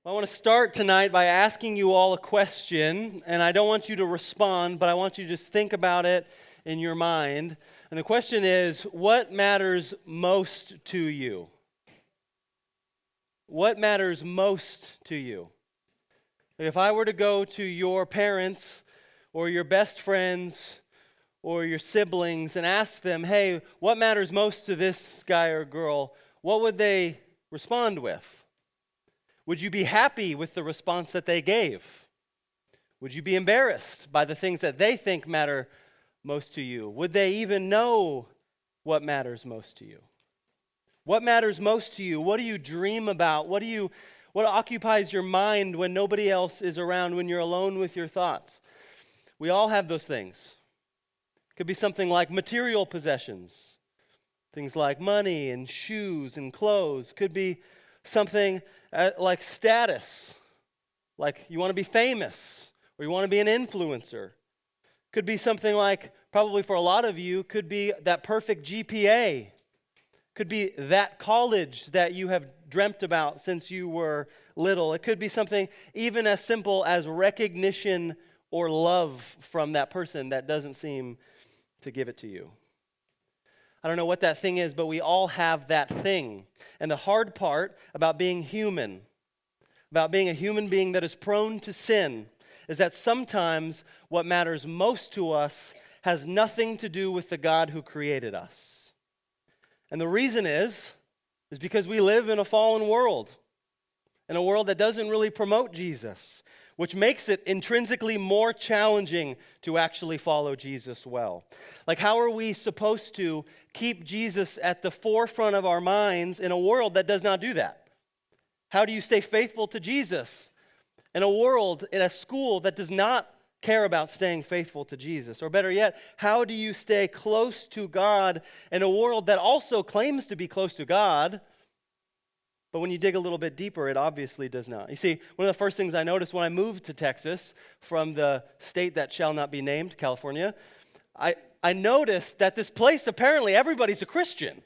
I want to start tonight by asking you all a question, and I don't want you to respond, but I want you to just think about it in your mind. And the question is, what matters most to you? What matters most to you? If I were to go to your parents or your best friends or your siblings and ask them, hey, what matters most to this guy or girl, what would they respond with? Would you be happy with the response that they gave? Would you be embarrassed by the things that they think matter most to you? Would they even know what matters most to you? What matters most to you? What do you dream about? What occupies your mind when nobody else is around, when you're alone with your thoughts? We all have those things. It could be something like material possessions, things like money and shoes and clothes. Could be something like status, like you want to be famous or you want to be an influencer. Could be something like, probably for a lot of you, could be that perfect GPA. Could be that college that you have dreamt about since you were little. It could be something even as simple as recognition or love from that person that doesn't seem to give it to you. I don't know what that thing is, but we all have that thing. And the hard part about being human, about being a human being that is prone to sin, is that sometimes what matters most to us has nothing to do with the God who created us. And the reason is because we live in a fallen world, in a world that doesn't really promote Jesus, which makes it intrinsically more challenging to actually follow Jesus well. Like, how are we supposed to keep Jesus at the forefront of our minds in a world that does not do that? How do you stay faithful to Jesus in a world, in a school that does not care about staying faithful to Jesus? Or better yet, how do you stay close to God in a world that also claims to be close to God, but when you dig a little bit deeper, it obviously does not? You see, one of the first things I noticed when I moved to Texas from the state that shall not be named, California, I noticed that this place, apparently everybody's a Christian.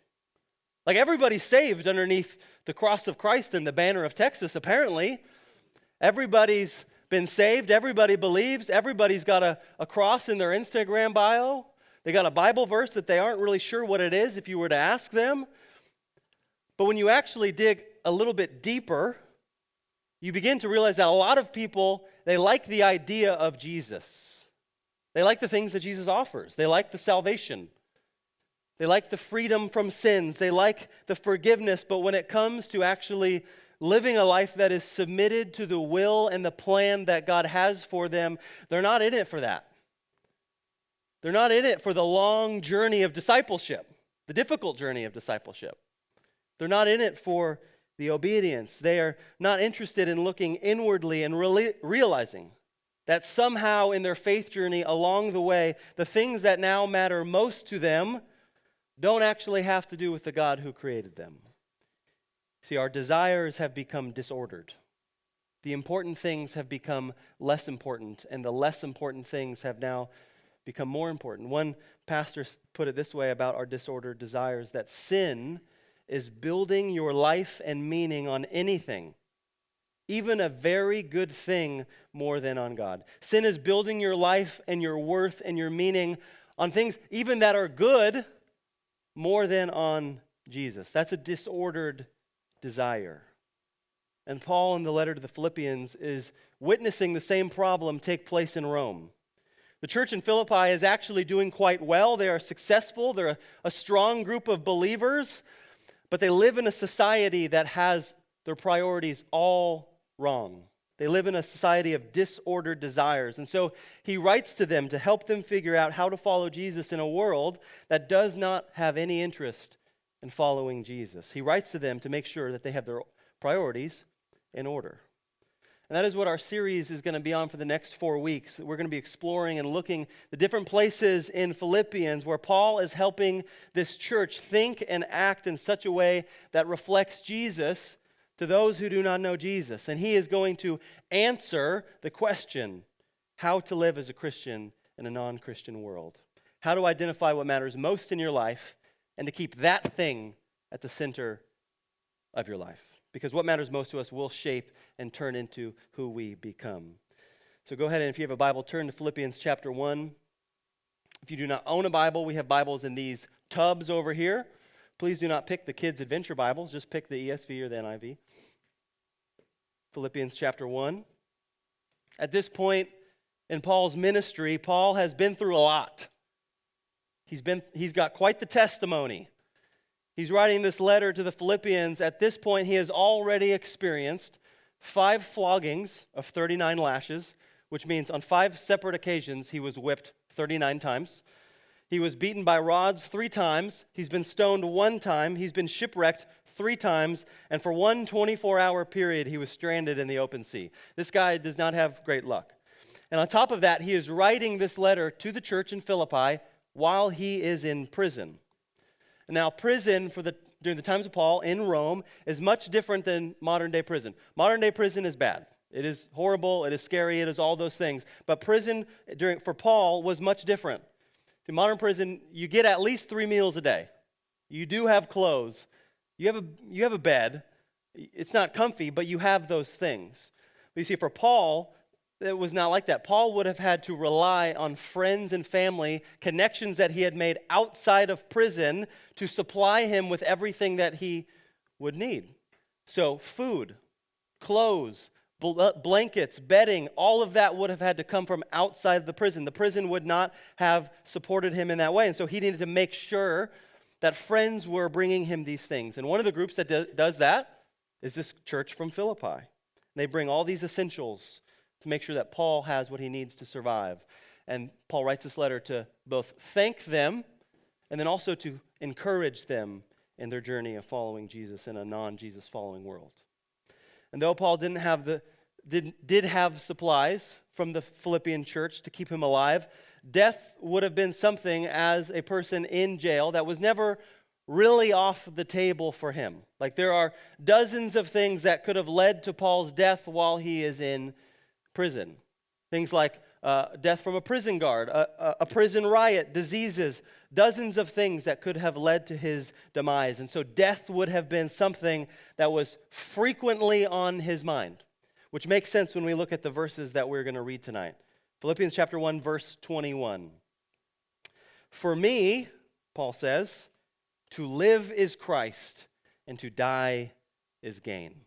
Like, everybody's saved underneath the cross of Christ and the banner of Texas, apparently. Everybody's been saved, everybody believes, everybody's got a cross in their Instagram bio. They got a Bible verse that they aren't really sure what it is if you were to ask them. But when you actually dig a little bit deeper, you begin to realize that a lot of people, they like the idea of Jesus. They like the things that Jesus offers. They like the salvation. They like the freedom from sins. They like the forgiveness. But when it comes to actually living a life that is submitted to the will and the plan that God has for them, they're not in it for that. They're not in it for the long journey of discipleship, the difficult journey of discipleship. They're not in it for the obedience. They are not interested in looking inwardly and realizing that somehow in their faith journey along the way, the things that now matter most to them don't actually have to do with the God who created them. See, our desires have become disordered. The important things have become less important, and the less important things have now become more important. One pastor put it this way about our disordered desires, that sin is building your life and meaning on anything, even a very good thing, more than on God. Sin is building your life and your worth and your meaning on things even that are good, more than on Jesus. That's a disordered desire. And Paul in the letter to the Philippians is witnessing the same problem take place in Rome. The church in Philippi is actually doing quite well. They are successful. They're a strong group of believers. But they live in a society that has their priorities all wrong. They live in a society of disordered desires. And so he writes to them to help them figure out how to follow Jesus in a world that does not have any interest in following Jesus. He writes to them to make sure that they have their priorities in order. And that is what our series is going to be on for the next 4 weeks. We're going to be exploring and looking the different places in Philippians where Paul is helping this church think and act in such a way that reflects Jesus to those who do not know Jesus. And he is going to answer the question, how to live as a Christian in a non-Christian world. How to identify what matters most in your life and to keep that thing at the center of your life. because what matters most to us will shape and turn into who we become. So go ahead and if you have a Bible, turn to Philippians chapter 1. If you do not own a Bible, we have Bibles in these tubs over here. Please do not pick the kids' adventure Bibles. Just pick the ESV or the NIV. Philippians chapter 1. At this point in Paul's ministry, Paul has been through a lot. He's got quite the testimony. He's writing this letter to the Philippians. At this point, he has already experienced 5 floggings of 39 lashes, which means on 5 separate occasions he was whipped 39 times. He was beaten by rods 3 times. He's been stoned 1 time. He's been shipwrecked 3 times. And for one 24-hour period, he was stranded in the open sea. This guy does not have great luck. And on top of that, he is writing this letter to the church in Philippi while he is in prison. Now, prison during the times of Paul in Rome is much different than modern-day prison. Modern-day prison is bad. It is horrible. It is scary. It is all those things. But prison for Paul was much different. In modern prison, you get at least 3 meals a day. You do have clothes. You have a bed. It's not comfy, but you have those things. But you see, for Paul, it was not like that. Paul would have had to rely on friends and family, connections that he had made outside of prison to supply him with everything that he would need. So food, clothes, blankets, bedding, all of that would have had to come from outside the prison. The prison would not have supported him in that way. And so he needed to make sure that friends were bringing him these things. And one of the groups that does that is this church from Philippi. And they bring all these essentials to make sure that Paul has what he needs to survive. And Paul writes this letter to both thank them and then also to encourage them in their journey of following Jesus in a non-Jesus following world. And though Paul did have supplies from the Philippian church to keep him alive, death would have been something as a person in jail that was never really off the table for him. Like there are dozens of things that could have led to Paul's death while he is in prison. Things like death from a prison guard, a prison riot, diseases, dozens of things that could have led to his demise. And so death would have been something that was frequently on his mind, which makes sense when we look at the verses that we're going to read tonight. Philippians chapter 1, verse 21. For me, Paul says, to live is Christ, and to die is gain.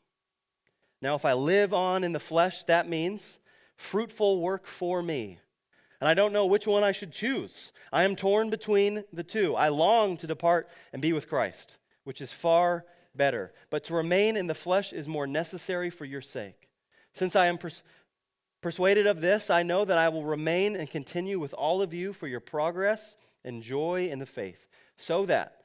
Now, if I live on in the flesh, that means fruitful work for me. And I don't know which one I should choose. I am torn between the two. I long to depart and be with Christ, which is far better. But to remain in the flesh is more necessary for your sake. Since I am persuaded of this, I know that I will remain and continue with all of you for your progress and joy in the faith, so that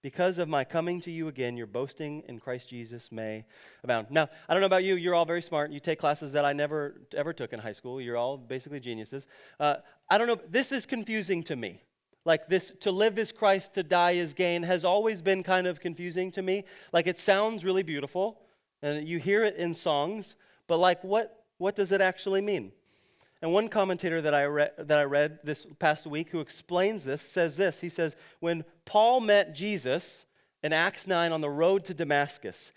because of my coming to you again, your boasting in Christ Jesus may abound. Now, I don't know about you. You're all very smart. You take classes that I never ever took in high school. You're all basically geniuses. I don't know. This is confusing to me. Like this, to live is Christ, to die is gain, has always been kind of confusing to me. Like it sounds really beautiful, and you hear it in songs, but like what does it actually mean? And one commentator that I read this past week who explains this says this. He says, when Paul met Jesus in Acts 9 on the road to Damascus,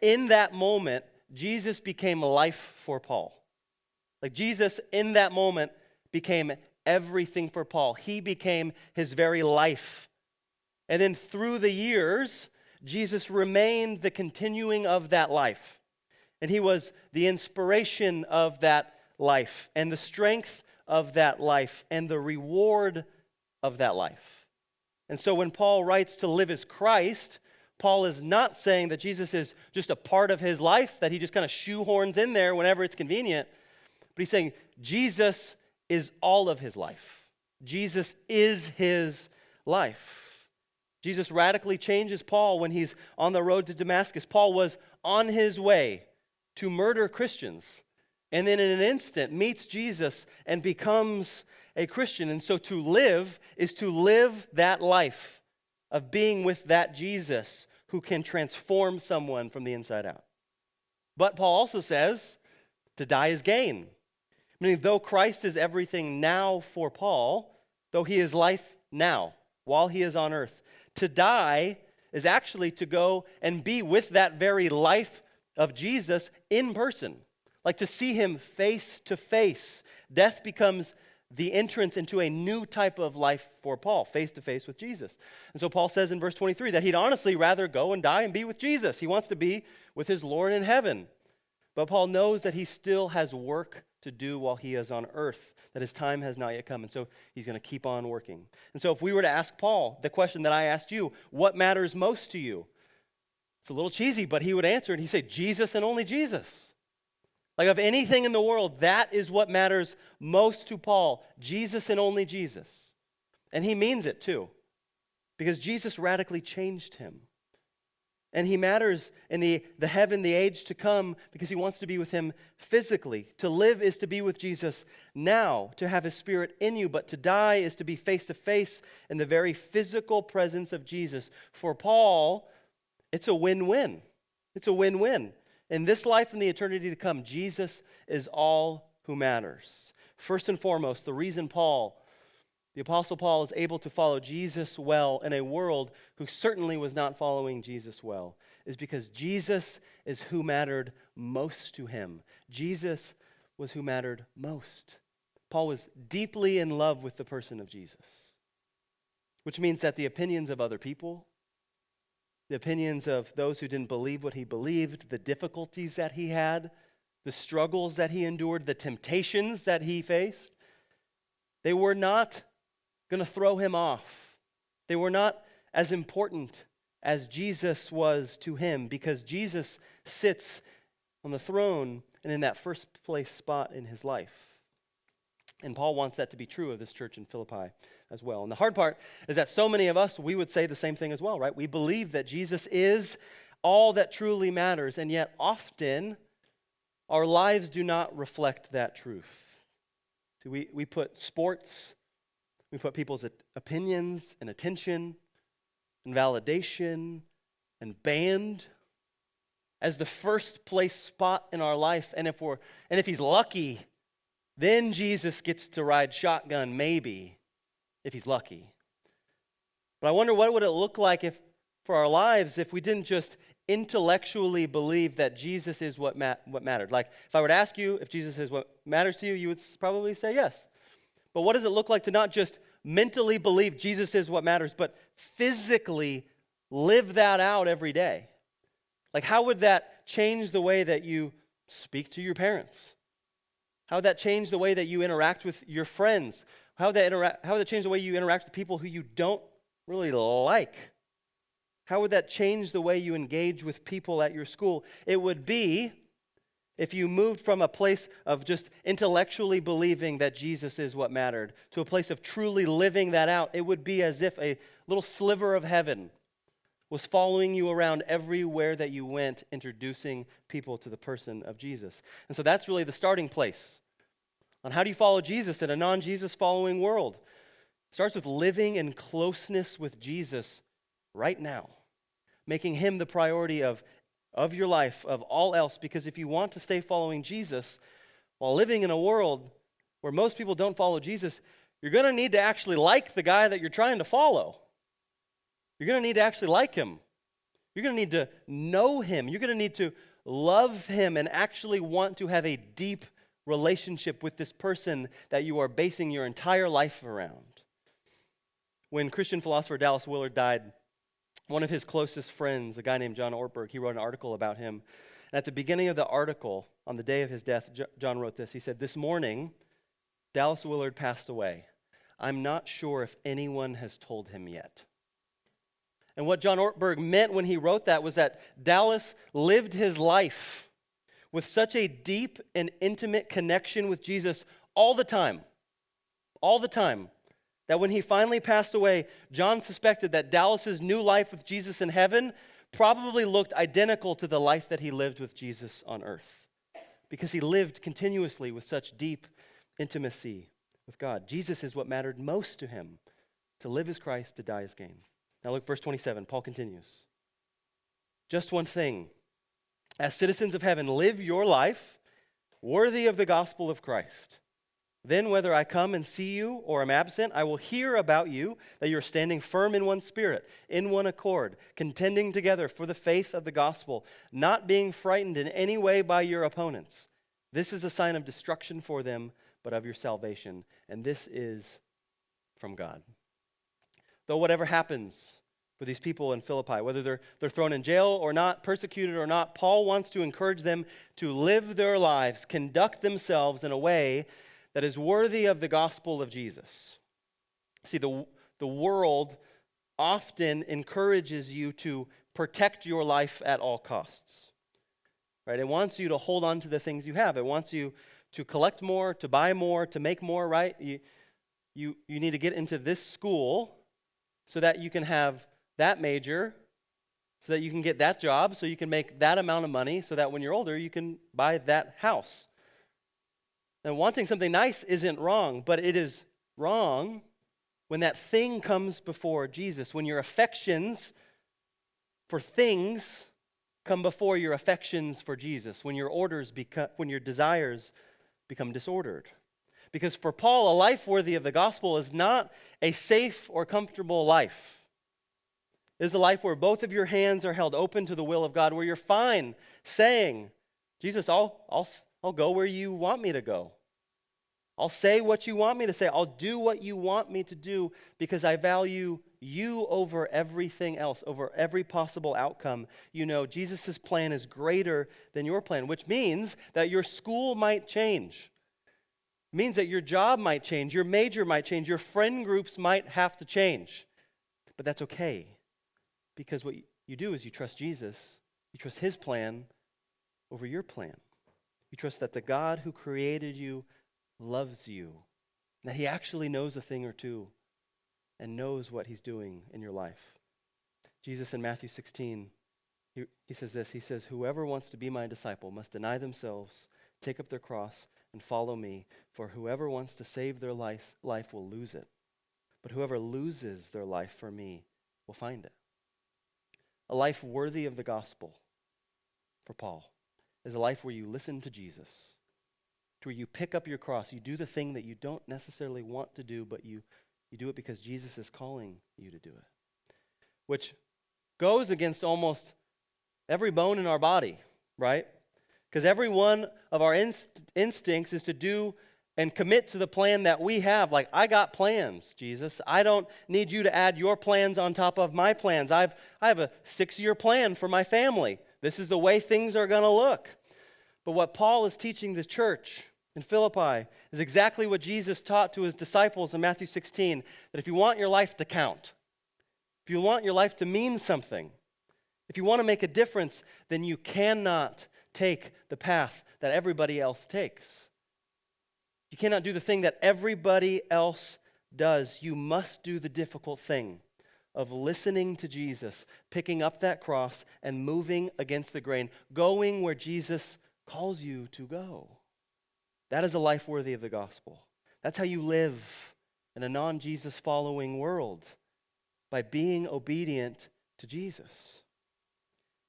in that moment, Jesus became life for Paul. Like Jesus in that moment became everything for Paul. He became his very life. And then through the years, Jesus remained the continuing of that life. And he was the inspiration of that life and the strength of that life and the reward of that life. And so when Paul writes to live as Christ, Paul is not saying that Jesus is just a part of his life, that he just kind of shoehorns in there whenever it's convenient. But he's saying Jesus is all of his life. Jesus is his life. Jesus radically changes Paul when he's on the road to Damascus. Paul was on his way to murder Christians, and then in an instant meets Jesus and becomes a Christian. And so to live is to live that life of being with that Jesus who can transform someone from the inside out. But Paul also says to die is gain. Meaning though Christ is everything now for Paul, though he is life now while he is on earth, to die is actually to go and be with that very life of Jesus in person, like to see him face to face. Death becomes the entrance into a new type of life for Paul, face to face with Jesus. And so Paul says in verse 23 that he'd honestly rather go and die and be with Jesus. He wants to be with his Lord in heaven. But Paul knows that he still has work to do while he is on earth, that his time has not yet come. And so he's going to keep on working. And so if we were to ask Paul the question that I asked you, what matters most to you? It's a little cheesy, but he would answer and he'd say, Jesus and only Jesus. Like of anything in the world, that is what matters most to Paul, Jesus and only Jesus. And he means it too, because Jesus radically changed him. And he matters in the heaven, the age to come, because he wants to be with him physically. To live is to be with Jesus now, to have his Spirit in you, but to die is to be face to face in the very physical presence of Jesus. For Paul, it's a win-win. It's a win-win. In this life and the eternity to come, Jesus is all who matters. First and foremost, the reason the Apostle Paul, is able to follow Jesus well in a world who certainly was not following Jesus well is because Jesus is who mattered most to him. Jesus was who mattered most. Paul was deeply in love with the person of Jesus, which means that the opinions of other people, the opinions of those who didn't believe what he believed, the difficulties that he had, the struggles that he endured, the temptations that he faced, they were not going to throw him off. They were not as important as Jesus was to him, because Jesus sits on the throne and in that first place spot in his life. And Paul wants that to be true of this church in Philippi as well. And the hard part is that so many of us, we would say the same thing as well, right? We believe that Jesus is all that truly matters, and yet often our lives do not reflect that truth. See, we put sports, we put people's opinions and attention and validation and band as the first place spot in our life. And if he's lucky, then Jesus gets to ride shotgun, maybe, if he's lucky. But I wonder, what would it look like for our lives if we didn't just intellectually believe that Jesus is what mattered? Like, if I were to ask you if Jesus is what matters to you, you would probably say yes. But what does it look like to not just mentally believe Jesus is what matters, but physically live that out every day? Like, how would that change the way that you speak to your parents? How would that change the way that you interact with your friends? How would that change the way you interact with people who you don't really like? How would that change the way you engage with people at your school? It would be if you moved from a place of just intellectually believing that Jesus is what mattered to a place of truly living that out. It would be as if a little sliver of heaven was following you around everywhere that you went, introducing people to the person of Jesus. And so that's really the starting place on how do you follow Jesus in a non-Jesus following world. It starts with living in closeness with Jesus right now, making him the priority of your life, of all else, because if you want to stay following Jesus while living in a world where most people don't follow Jesus, you're going to need to actually like the guy that you're trying to follow. You're going to need to actually like him. You're going to need to know him. You're going to need to love him and actually want to have a deep relationship with this person that you are basing your entire life around. When Christian philosopher Dallas Willard died, one of his closest friends, a guy named John Ortberg, he wrote an article about him. And at the beginning of the article, on the day of his death, John wrote this. He said, "This morning, Dallas Willard passed away. I'm not sure if anyone has told him yet." And what John Ortberg meant when he wrote that was that Dallas lived his life with such a deep and intimate connection with Jesus all the time, that when he finally passed away, John suspected that Dallas's new life with Jesus in heaven probably looked identical to the life that he lived with Jesus on earth, because he lived continuously with such deep intimacy with God. Jesus is what mattered most to him. To live as Christ, to die as gain. Now look, verse 27, Paul continues. Just one thing. As citizens of heaven, live your life worthy of the gospel of Christ. Then whether I come and see you or am absent, I will hear about you, that you are standing firm in one spirit, in one accord, contending together for the faith of the gospel, not being frightened in any way by your opponents. This is a sign of destruction for them, but of your salvation. And this is from God. Though whatever happens for these people in Philippi, whether they're thrown in jail or not, persecuted or not, Paul wants to encourage them to live their lives, conduct themselves in a way that is worthy of the gospel of Jesus. See, the world often encourages you to protect your life at all costs. Right? It wants you to hold on to the things you have. It wants you to collect more, to buy more, to make more, right? You need to get into this school so that you can have that major, so that you can get that job, so you can make that amount of money, so that when you're older, you can buy that house. And wanting something nice isn't wrong, but it is wrong when that thing comes before Jesus, when your affections for things come before your affections for Jesus, when your desires become disordered. Because for Paul, a life worthy of the gospel is not a safe or comfortable life. It is a life where both of your hands are held open to the will of God, where you're fine saying, Jesus, I'll go where you want me to go. I'll say what you want me to say. I'll do what you want me to do because I value you over everything else, over every possible outcome. You know, Jesus' plan is greater than your plan, which means that your school might change. It means that your job might change, your major might change, your friend groups might have to change. But that's okay, because what you do is you trust Jesus. You trust his plan over your plan. You trust that the God who created you loves you, that he actually knows a thing or two and knows what he's doing in your life. Jesus in Matthew 16, he says this, he says, whoever wants to be my disciple must deny themselves, take up their cross, and follow me. For whoever wants to save their life will lose it. But whoever loses their life for me will find it. A life worthy of the gospel for Paul is a life where you listen to Jesus, where you pick up your cross, you do the thing that you don't necessarily want to do, but you do it because Jesus is calling you to do it. Which goes against almost every bone in our body, right? Because every one of our instincts is to do and commit to the plan that we have. Like, I got plans, Jesus. I don't need you to add your plans on top of my plans. I have a 6-year plan for my family. This is the way things are going to look. But what Paul is teaching the church in Philippi is exactly what Jesus taught to his disciples in Matthew 16, that if you want your life to count, if you want your life to mean something, if you want to make a difference, then you cannot take the path that everybody else takes. You cannot do the thing that everybody else does. You must do the difficult thing of listening to Jesus, picking up that cross and moving against the grain, going where Jesus calls you to go. That is a life worthy of the gospel. That's how you live in a non-Jesus following world, by being obedient to Jesus.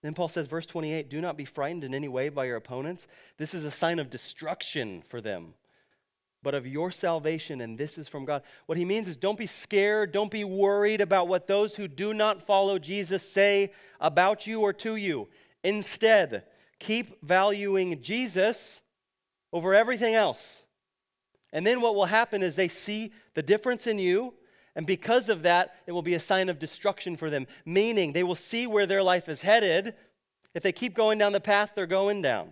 Then Paul says, verse 28, do not be frightened in any way by your opponents. This is a sign of destruction for them, but of your salvation, and this is from God. What he means is don't be scared, don't be worried about what those who do not follow Jesus say about you or to you. Instead, keep valuing Jesus over everything else. And then what will happen is they see the difference in you, and because of that, it will be a sign of destruction for them, meaning they will see where their life is headed. If they keep going down the path they're going down.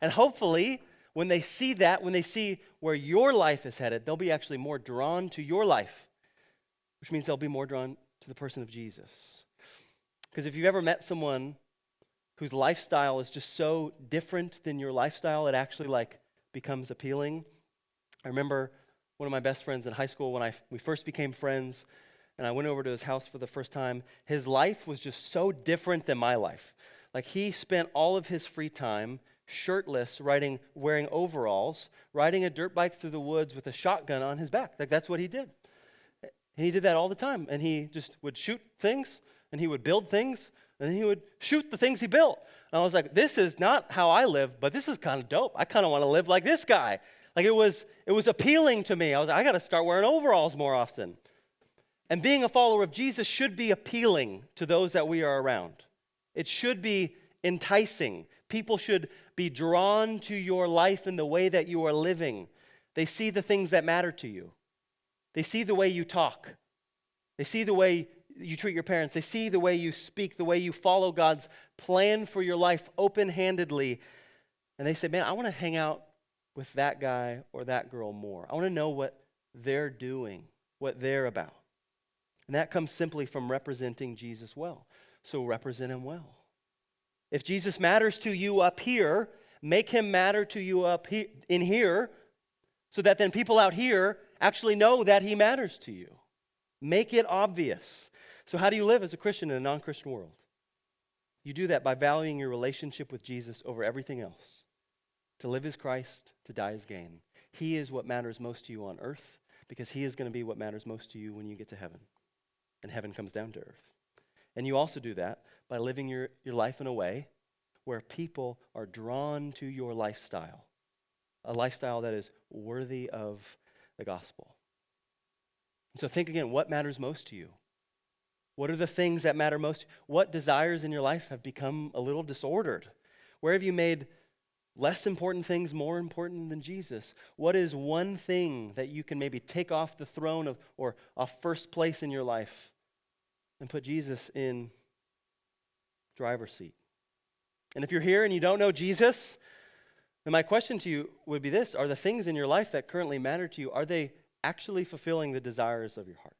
And hopefully, when they see that, when they see where your life is headed, they'll be actually more drawn to your life, which means they'll be more drawn to the person of Jesus. Because if you've ever met someone whose lifestyle is just so different than your lifestyle, it actually becomes appealing. I remember one of my best friends in high school when we first became friends, and I went over to his house for the first time. His life was just so different than my life. Like, he spent all of his free time shirtless, wearing overalls, riding a dirt bike through the woods with a shotgun on his back. Like, that's what he did. And he did that all the time. And he just would shoot things, and he would build things, and then he would shoot the things he built. And I was like, this is not how I live, but this is kind of dope. I kind of want to live like this guy. Like it was appealing to me. I got to start wearing overalls more often. And being a follower of Jesus should be appealing to those that we are around. It should be enticing. People should be drawn to your life and the way that you are living. They see the things that matter to you. They see the way you talk. They see the way you treat your parents. They see the way you speak, the way you follow God's plan for your life open-handedly. And they say, man, I want to hang out with that guy or that girl more. I want to know what they're doing, what they're about. And that comes simply from representing Jesus well. So represent him well. If Jesus matters to you up here, make him matter to you up here, in here, so that then people out here actually know that he matters to you. Make it obvious. So how do you live as a Christian in a non-Christian world? You do that by valuing your relationship with Jesus over everything else. To live is Christ, to die is gain. He is what matters most to you on earth, because he is going to be what matters most to you when you get to heaven. And heaven comes down to earth. And you also do that by living your life in a way where people are drawn to your lifestyle, a lifestyle that is worthy of the gospel. So think again, what matters most to you? What are the things that matter most? What desires in your life have become a little disordered? Where have you made less important things more important than Jesus? What is one thing that you can maybe take off the throne of, or off first place in your life and put Jesus in driver's seat? And if you're here and you don't know Jesus, then my question to you would be this: are the things in your life that currently matter to you, are they actually fulfilling the desires of your heart?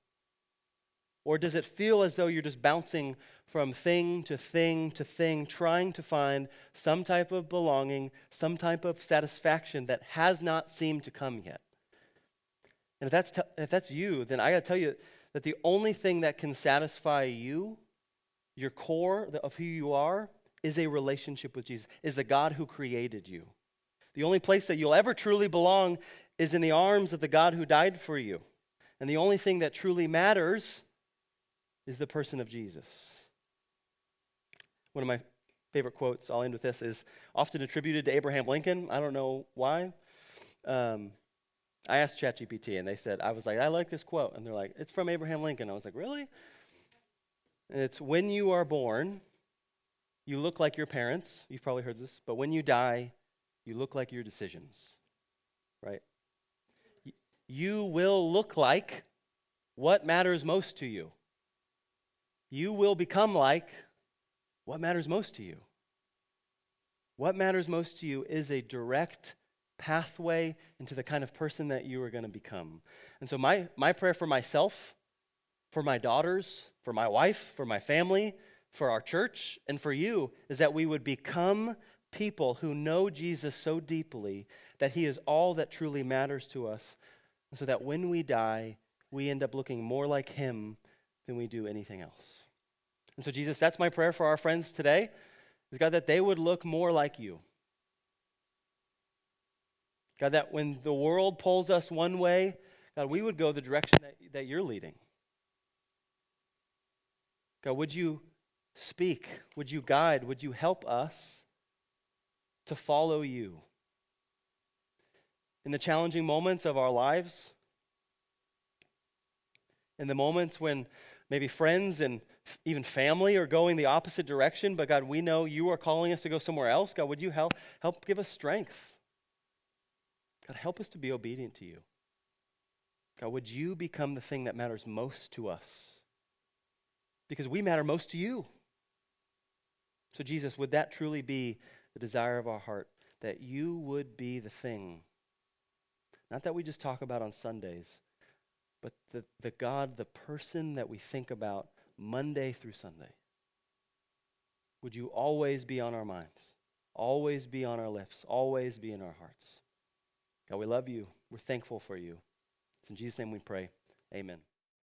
Or does it feel as though you're just bouncing from thing to thing to thing, trying to find some type of belonging, some type of satisfaction that has not seemed to come yet? And if that's you, then I got to tell you that the only thing that can satisfy you, your core of who you are, is a relationship with Jesus, is the God who created you. The only place that you'll ever truly belong is in the arms of the God who died for you. And the only thing that truly matters is the person of Jesus. One of my favorite quotes, I'll end with this, is often attributed to Abraham Lincoln. I don't know why. I asked ChatGPT and I was like, I like this quote. And they're like, it's from Abraham Lincoln. I was like, really? And it's, when you are born, you look like your parents. You've probably heard this. But when you die, you look like your decisions. Right? You will look like what matters most to you. You will become like what matters most to you. What matters most to you is a direct pathway into the kind of person that you are going to become. And so my prayer for myself, for my daughters, for my wife, for my family, for our church, and for you, is that we would become people who know Jesus so deeply that he is all that truly matters to us, so that when we die, we end up looking more like him than we do anything else. And so, Jesus, that's my prayer for our friends today, is God, that they would look more like you. God, that when the world pulls us one way, God, we would go the direction that you're leading. God, would you speak? Would you guide? Would you help us to follow you? In the challenging moments of our lives, in the moments when maybe friends and even family are going the opposite direction, but God, we know you are calling us to go somewhere else. God, would you help give us strength? God, help us to be obedient to you. God, would you become the thing that matters most to us? Because we matter most to you. So Jesus, would that truly be the desire of our heart, that you would be the thing, not that we just talk about on Sundays, but the God, the person that we think about Monday through Sunday. Would you always be on our minds, always be on our lips, always be in our hearts? God, we love you. We're thankful for you. It's in Jesus' name we pray. Amen.